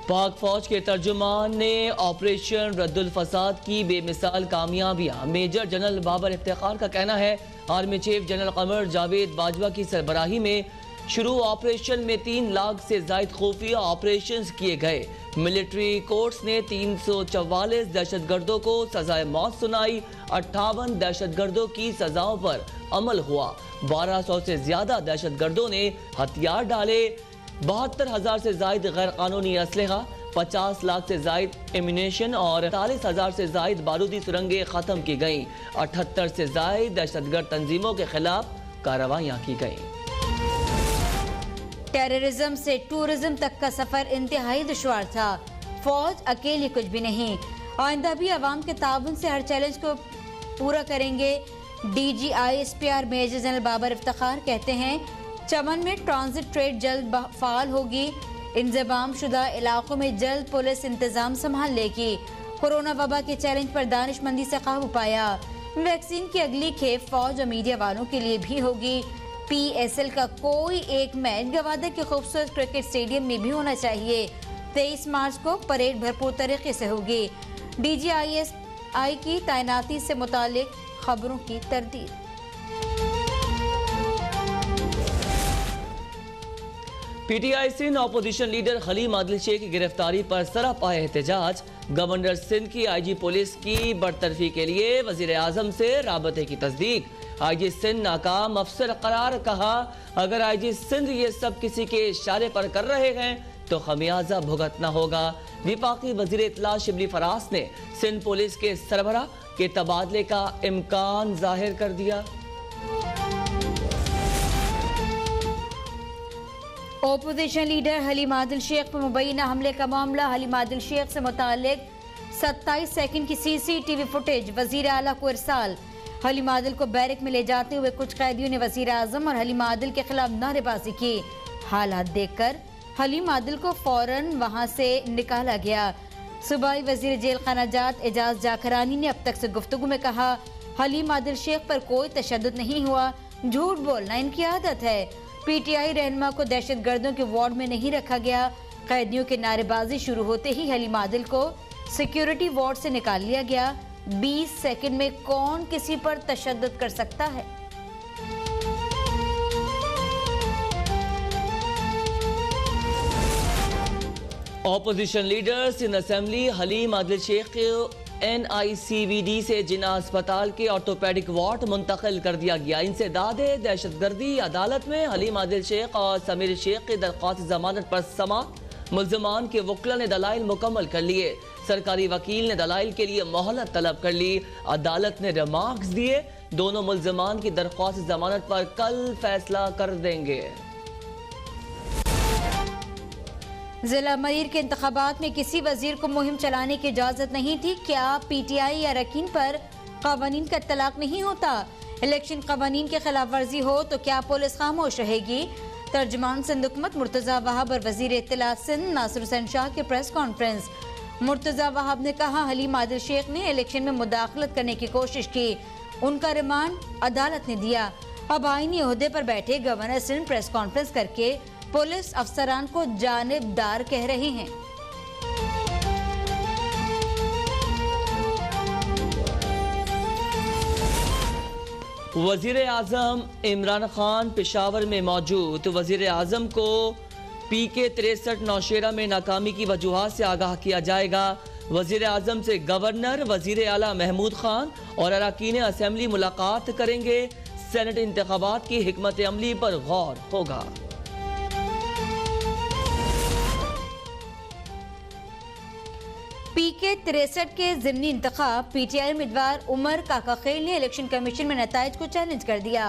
पाक फौज के तर्जुमान ने ऑपरेशन रद्दुल फसाद की बेमिसाल कामयाबियां। मेजर जनरल बाबर इफ्तिखार का कहना है army chief general Qamar Javed Bajwa की सरबराही में शुरू ऑपरेशन में 3 लाख से जायद खुफिया ऑपरेशन किए गए। मिलिट्री कोर्ट्स ने 344 दहशतगर्दों को सजाए मौत सुनाई। 58 दहशतगर्दों की सजाओं पर अमल हुआ। 1200 से ज्यादा दहशतगर्दों ने हथियार डाले। 72,000 से जायद गैर कानूनी असलहा, 50 लाख से जायद एम्यूनेशन और 40,000 से जायद बारूदी सुरंगें खत्म की गईं। 78 से जायद दहशतगर्द तंजीमों के खिलाफ कार्रवाइयां की गईं। टेररिज्म से टूरिज्म तक का सफर इंतहाई दुश्वार था। फौज अकेली कुछ भी नहीं, आइंदा भी अवाम के ताउन से हर चैलेंज को पूरा करेंगे। DGISPR major general Babar Iftikhar कहते हैं चमन में ट्रांजिट ट्रेड जल्द फाल होगी। इंतजाम शुदा इलाकों में जल्द पुलिस इंतजाम संभाल लेगी। कोरोना वबा के चैलेंज पर दानिशमंदी से काबू पाया। वैक्सीन की अगली खेप फौज और मीडिया वालों के लिए भी होगी। PSL का कोई एक मैच गवादर के खूबसूरत क्रिकेट स्टेडियम में भी होना चाहिए। 23 मार्च को परेड भरपूर तरीके से होगी। DGISI की तैनाती से मुतालिक खबरों की तरदीद। PTI Sindh opposition leader Khaleem Adil Sheikh की गिरफ्तारी पर सरापा एहतजाज। गवर्नर सिंध की IG पुलिस की बरतरफी के लिए वजीर आजम से राबते की तस्दीक। IG सिंध नाकाम अफसर करार। कहा अगर IG सिंध ये सब किसी के इशारे पर कर रहे हैं तो खमियाजा भुगतना होगा। विफाकी वजीर इत्तला शिबली फरास ने सिंध पुलिस के सरबराह के तबादले का इम्कान जाहिर कर दिया। ओपोजिशन लीडर हलीम आदिल शेख पर मुबैना हमले का मामला। हलीम आदिल शेख से मुतालिक 27 सेकंड की CCTV फुटेज वजीर आला को इरसाल। हलीम आदिल को बैरक में ले जाते हुए कुछ कैदियों ने वजीर आजम और हलीम आदिल के खिलाफ नारेबाजी की। हालात देखकर हलीम आदिल को फौरन वहां से निकाला गया। सूबाई वजीर जेल खानाजात एजाज जाकरानी ने अब तक से गुफ्तगू में कहा हलीम आदिल शेख पर कोई तशद्दुद नहीं हुआ, झूठ बोलना इनकी आदत है। PTI रहनुमा को दहशतगर्दों के वार्ड में नहीं रखा गया। कैदियों के नारेबाजी शुरू होते ही हलीम आदिल को सिक्योरिटी वार्ड से निकाल लिया गया। 20 सेकंड में कौन किसी पर तशद्दुद कर सकता है। Opposition leader Sindh assembly Haleem Adil Sheikh NICVD से जिना अस्पताल के ऑर्थोपेडिक वार्ड मुंतकिल कर दिया गया। इंसदाद दहशतगर्दी अदालत में हलीम आदिल शेख और समीर शेख की दरख्वास्त जमानत पर समाअत। मुल्ज़िमान के वकला ने दलाइल मुकम्मल कर लिए। सरकारी वकील ने दलाइल के लिए मोहलत तलब कर ली। अदालत ने रिमार्क्स दिए। दोनों मुल्ज़िमान की दरख्वास्त जमानत पर कल फैसला कर देंगे। जिला मरीर के इंतखाबात में किसी वजीर को मुहिम चलाने की इजाजत नहीं थी। क्या PTI या रकीन पर कवानीन का तलाक नहीं होता? इलेक्शन कवानीन के खिलाफ वर्जी हो तो क्या पुलिस खामोश रहेगी? तर्जुमान सिंध हुकूमत मुर्तजा वहाब और वजीर इत्तला सिंध नासिर हुसैन शाह की प्रेस कॉन्फ्रेंस। मुर्तजा वहाब ने कहा हलीम आदिल शेख ने इलेक्शन में मुदाखलत करने की कोशिश की, उनका रिमांड अदालत ने दिया। अब आईनी ओहदे पर बैठे गवर्नर सिंध प्रेस कॉन्फ्रेंस करके पुलिस अफसरान को जानिबदार कह रहे हैं। वजीर आजम इमरान खान पेशावर में मौजूद। वजीर आजम को PK 63 नौशेरा में नाकामी की वजूहात से आगाह किया जाएगा। वजीर आजम से गवर्नर, वजीर आला महमूद खान और अरकान असेंबली मुलाकात करेंगे। सेनेट इंतखाबात की हिकमत अमली पर गौर होगा। PK 63 के ज़िमनी इंतखाब। PTI उम्मीदवार उमर काकाखेल ने इलेक्शन कमीशन में नताइज को चैलेंज कर दिया।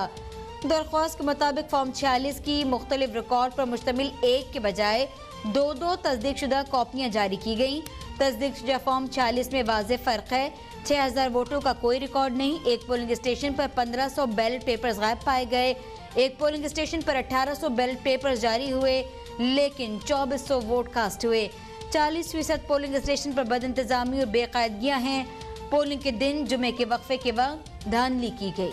दरख्वास्त के मुताबिक फॉर्म 46 की मुख्तलिफ रिकॉर्ड पर मुश्तमिल एक के बजाय 2 तस्दीक शुदा कॉपियाँ जारी की गईं। तस्दीक शुदा फॉर्म 40 में वाज़ेह फ़र्क है। 6000 वोटों का कोई रिकॉर्ड नहीं। एक पोलिंग स्टेशन पर 1500 बैलेट पेपर्स गायब पाए गए। एक पोलिंग स्टेशन पर 1800 बैलेट पेपर्स जारी हुए लेकिन 2400 वोट कास्ट हुए। 40% पोलिंग स्टेशन पर बद इंतजामी और बेकायदगियां हैं। पोलिंग के दिन जुमे के वक्फे के वक्त धांधली की गई।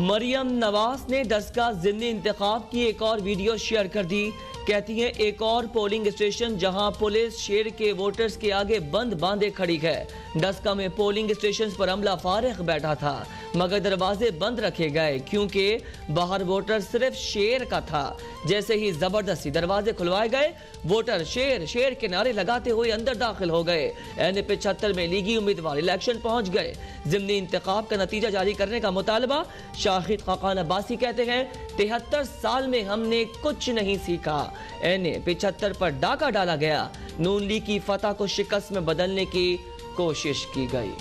मरियम नवाज ने दस्तगा ज़िमनी इंतखाब की एक और वीडियो शेयर कर दी। कहती हैं एक और पोलिंग स्टेशन जहां पुलिस शेर के वोटर्स के आगे बंद बांधे खड़ी है। दस्तगा में पोलिंग स्टेशन पर अमला फारिग बैठा था मगर दरवाजे बंद रखे गए क्योंकि बाहर वोटर सिर्फ शेर का था। जैसे ही जबरदस्ती दरवाजे खुलवाए गए वोटर शेर शेर के नारे लगाते हुए अंदर दाखिल हो गए। N75 में लीगी उम्मीदवार इलेक्शन पहुंच गए। ज़िमनी इंतखाब का नतीजा जारी करने का मुतालबा। शाहिद खाकान अब्बासी कहते हैं 73 साल में हमने कुछ नहीं सीखा। N75 पर डाका डाला गया। नून लीग की फतह को शिकस्त में बदलने की कोशिश की गई।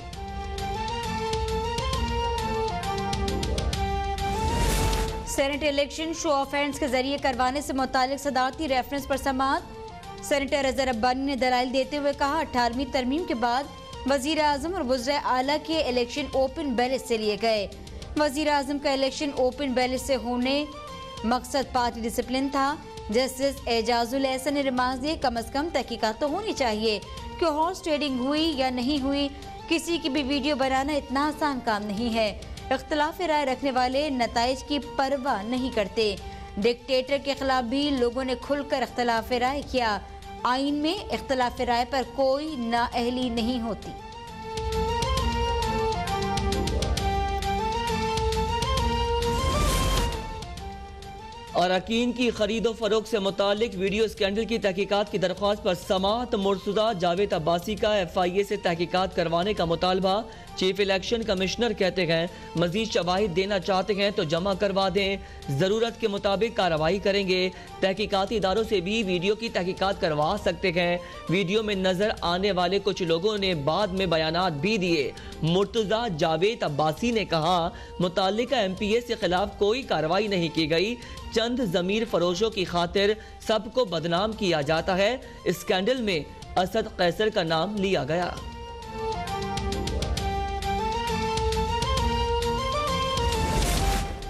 Senate election show off hands के जरिए करवाने से मुतालिक सदारती रेफरेंस पर समाअत। सेनेटर अजहर अब्बानी ने दलाइल देते हुए कहा 18वीं तरमीम के बाद वजीर आजम और वज़ीर आला के इलेक्शन ओपन बैलेट से लिए गए। वजीर आजम का इलेक्शन ओपन बैलेट से होने मकसद पार्टी डिसिप्लिन था। जस्टिस एजाजुल एहसन ने रिमार्क दिए कम अज कम तहकीकात तो होनी चाहिए कि हॉर्स ट्रेडिंग हुई या नहीं हुई। किसी की भी वीडियो बनाना इतना आसान काम नहीं है। इख्तिलाफ राय रखने वाले नताइज की परवाह नहीं करते। डिक्टेटर के खिलाफ भी लोगों ने खुलकर इख्तिलाफ राय किया। आइन में इख्तिलाफ राय पर कोई नाअहली नहीं होती। अरकान की खरीदो फरोख्त से मुतालिक वीडियो स्कैंडल की तहकीकात की दरख्वास्त पर समाअत। मुर्तज़ा जावेद अब्बासी का FIA से तहकीकात करवाने का मुतालबा। चीफ इलेक्शन कमिश्नर कहते हैं मजीद शवाहिद देना चाहते हैं तो जमा करवा दें, ज़रूरत के मुताबिक कार्रवाई करेंगे। तहकीकाती इदारों से भी वीडियो की तहकीकात करवा सकते हैं। वीडियो में नजर आने वाले कुछ लोगों ने बाद में बयानात भी दिए। मुर्तज़ा जावेद अब्बासी ने कहा मुताल्लिका MPA के खिलाफ कोई कार्रवाई नहीं की गई। चंद ज़मीर फरोशों की खातिर सबको बदनाम किया जाता है। स्कैंडल में असद कैसर का नाम लिया गया।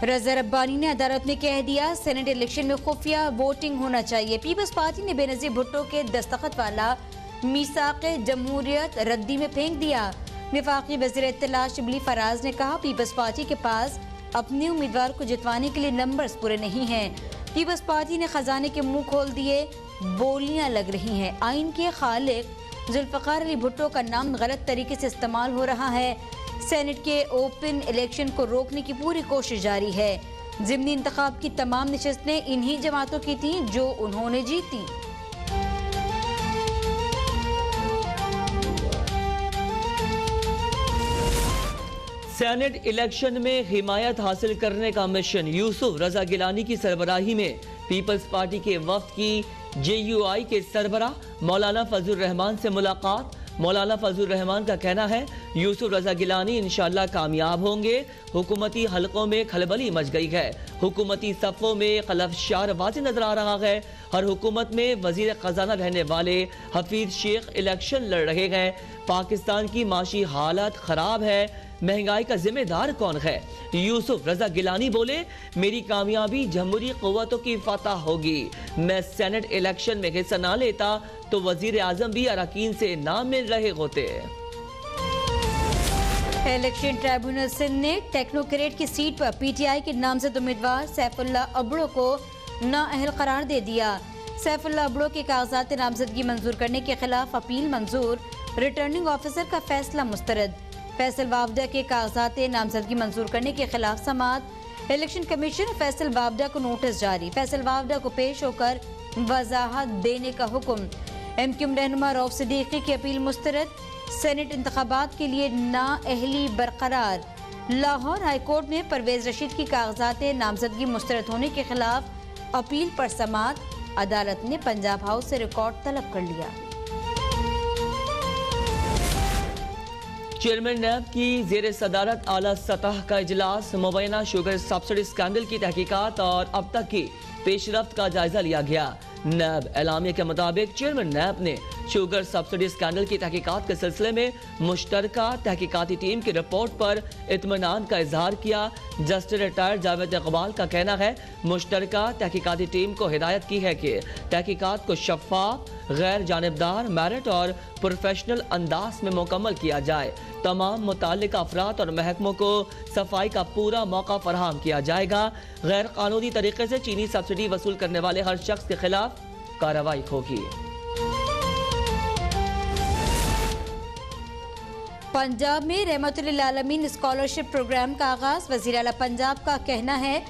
रज़ा रब्बानी ने अदालत में कह दिया सेनेट इलेक्शन में खुफिया वोटिंग होना चाहिए। पीपल्स पार्टी ने बेनज़ीर भुट्टो के दस्तखत वाला मीसाक़े जमहूरियत रद्दी में फेंक दिया। वफाकी वज़ीर इत्तला शिबली फराज ने कहा पीपल्स पार्टी के पास अपने उम्मीदवार को जितवाने के लिए नंबर्स पूरे नहीं हैं। पीपल्स पार्टी ने खजाने के मुंह खोल दिए, बोलियां लग रही हैं। आइन के खालिक जुल्फ़िकार अली भुट्टो का नाम गलत तरीके से इस्तेमाल हो रहा है। सेनेट के ओपन इलेक्शन को रोकने की पूरी कोशिश जारी है। ज़िमनी इंतखाब की तमाम नशिस्तें इन्हीं जमातों की थीं जो उन्होंने जीती। सेनेट इलेक्शन में हिमायत हासिल करने का मिशन। यूसुफ रजा गिलानी की सरबराही में पीपल्स पार्टी के वफ्द की JUI के सरबराह मौलाना फजल रहमान से मुलाकात। मौलाना फजल रहमान का कहना है यूसुफ रजा गिलानी इंशाअल्लाह कामयाब होंगे। हुकूमती हलकों में खलबली मच गई है। हुकूमती सफ़ों में खलफशार वाज़ेह नजर आ रहा है। हर हुकूमत में वजीर खजाना रहने वाले हफीज शेख इलेक्शन लड़ रहे हैं। पाकिस्तान की माशी हालत खराब है। महंगाई का जिम्मेदार कौन है? यूसुफ रजा गिलानी बोले मेरी कामयाबी जमहूरी क़ुव्वतों की फतह होगी। मैं सेनेट इलेक्शन में हिस्सा ना लेता तो वजीर आजम भी अरकान से ना मिल रहे होते। इलेक्शन ट्राइब्यूनल सिंध ने टेक्नोक्रेट की सीट पर PTI के नामजद उम्मीदवार सैफुल्लाह अबड़ो को नाअहल करार दे दिया। सैफुल्लाह अबड़ो के कागजात नामजदगी मंजूर करने के खिलाफ अपील मंजूर। रिटर्निंग ऑफिसर का फैसला मुस्तरद। फैसल वावडा के कागजात नामजदगी मंजूर करने के खिलाफ समाअत। इलेक्शन कमीशन फैसल वावडा को नोटिस जारी। फैसल वावडा को पेश होकर वजाहत देने का हुक्म। MQM रहनुमा रऊफ सिद्दीकी की अपील मुस्तरद। सेनेट इंतखाबात के लिए नाअहली बरकरार। लाहौर हाईकोर्ट में परवेज रशीद की कागजात नामजदगी मुस्तरद होने के खिलाफ अपील पर समाअत। अदालत ने पंजाब हाउस से रिकॉर्ड तलब कर लिया। चेयरमैन नैब की जेर सदारत आला सतह का इजलास। मुबैना शुगर सब्सिडी स्कैंडल की तहकीकात और अब तक की पेशरफ्त का जायजा लिया गया। नैब एलामिया के मुताबिक चेयरमैन नैब ने शुगर सब्सिडी स्कैंडल की तहकीकात के सिलसिले में मुश्तरका तहकीकाती टीम की रिपोर्ट पर इत्मीनान का इजहार किया। जस्टिस रिटायर्ड जावेद इकबाल का कहना है मुश्तरका तहकीकाती टीम को हिदायत की है कि तहकीकात को शफाफ गैर जानिबदार, मेरिट और प्रोफेशनल अंदाज में मुकम्मल किया जाए। तमाम मुताल्लिका अफराद और महकमों को सफाई का पूरा मौका फराहम किया जाएगा। गैर कानूनी तरीके से चीनी सब्सिडी वसूल करने वाले हर शख्स के खिलाफ कार्रवाई होगी। पंजाब में रहमतुल्लिल आलमीन स्कॉलरशिप प्रोग्राम का आगाज। वज़ीर आला पंजाब का कहना है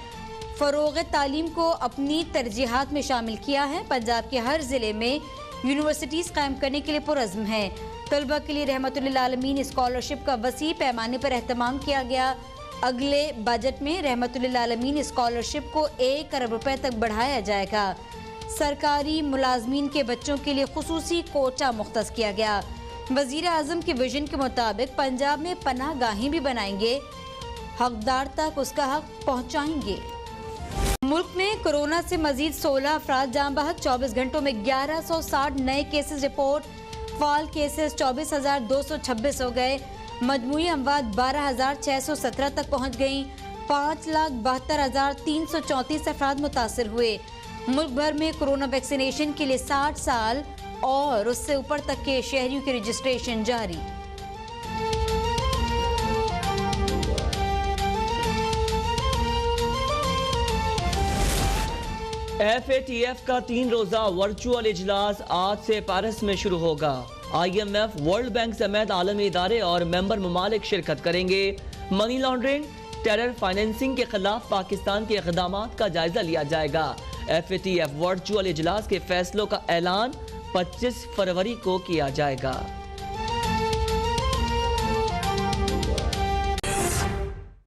फ़रोग़ तालीम को अपनी तरजीहात में शामिल किया है। पंजाब के हर ज़िले में यूनिवर्सिटीज़ कायम करने के लिए पुरज़्म है। तलबा के लिए रहमतुल्लिल आलमीन स्कॉलरशिप का वसी पैमाने पर एहतमाम किया गया। अगले बजट में रहमतुल्लिल आलमीन स्कॉलरशिप को 1 अरब रुपए तक बढ़ाया जाएगा। सरकारी मुलाजमीन के बच्चों के लिए खुसूसी कोटा मुख्तस किया गया। वज़ीर आज़म के विजन के मुताबिक पंजाब में पनाह गाहें भी बनाएंगे, हकदार तक उसका हक पहुँचाएंगे। मुल्क में कोरोना से मजीद 16 अफराद जान बहक। 24 घंटों में 1160 नए केसेस रिपोर्ट। फाल केसेस 24,226 हो गए। मजमूई अमवात 12,617 तक पहुँच गई। 5,72,334 अफराद मुतासर हुए। मुल्क भर में कोरोना वैक्सीनेशन के लिए 60 साल और उससे ऊपर तक के शहरियों की रजिस्ट्रेशन जारी। FATF का 3 रोजा वर्चुअल इजलास आज से पेरिस में शुरू होगा। IMF, वर्ल्ड बैंक समेत आलमी इदारे और मेंबर ममालिक शिरकत करेंगे। मनी लॉन्ड्रिंग, टेरर फाइनेंसिंग के खिलाफ पाकिस्तान के इक़दामात का जायजा लिया जाएगा। FATF वर्चुअल इजलास के फैसलों का ऐलान 25 फरवरी को किया जाएगा।